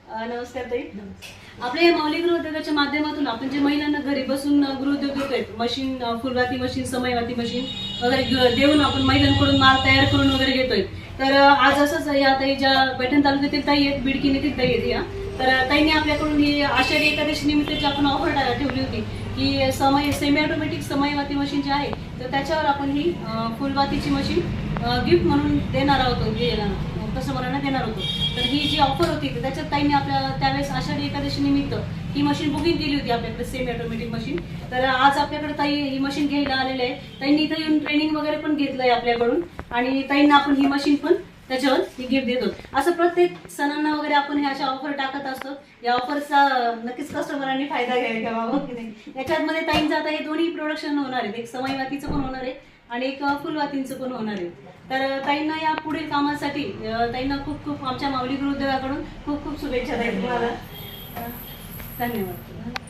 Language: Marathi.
नमस्कार ताई. आपल्या या माऊली गृहोद्योगाच्या माध्यमातून आपण जे महिलांना घरी बसून गृहोद्योग देतोय, मशीन, फुलवाती मशीन, समयवाती मशीन वगैरे देऊन आपण महिलांकडून माल तयार करून वगैरे घेतोय. तर आज असंच या ताई ज्या पैठण तालुक्यातील ताई आहेत, बिडकी येथील ताई आहेत या, तर ताईंनी आपल्याकडून ही आषाढी एकादशी निमित्ताची आपण ऑफर ठेवली होती की सेमी ऑटोमॅटिक समयवाती मशीन जे आहे तर त्याच्यावर आपण ही फुलवातीची मशीन गिफ्ट म्हणून देणार आहोत, कस्टमरांना देणार होतो. तर ही जी ऑफर होती त्याच्यात ताईंनी आपल्या त्यावेळेस आषाढी एकादशी निमित्त ही मशीन बुकिंग केली होती आपल्याकडे, सेमी ऑटोमॅटिक मशीन. तर आज आपल्याकडे ताई ही मशीन घ्यायला आलेले आहे. ताईंनी इथं येऊन ट्रेनिंग वगैरे पण घेतलंय आपल्याकडून आणि ताईंना आपण ही मशीन पण त्याच्यावर ही गिफ्ट देतो. असं प्रत्येक सणांना वगैरे आपण हे अशा ऑफर टाकत असतो. या ऑफरचा नक्कीच कस्टमरांनी फायदा घ्यावा की नाही. याच्यामध्ये ताईंचं आता हे दोन्ही प्रोडक्शन होणार आहेत, एक समयवातीचं पण होणार आहे आणि एक फुलवातींचं पण होणार आहे. तर ताईंना या पुढील कामासाठी ताईंना खूप खूप आमच्या माऊली गृहोद्योगाकडून खूप खूप शुभेच्छा ताई तुम्हाला. धन्यवाद.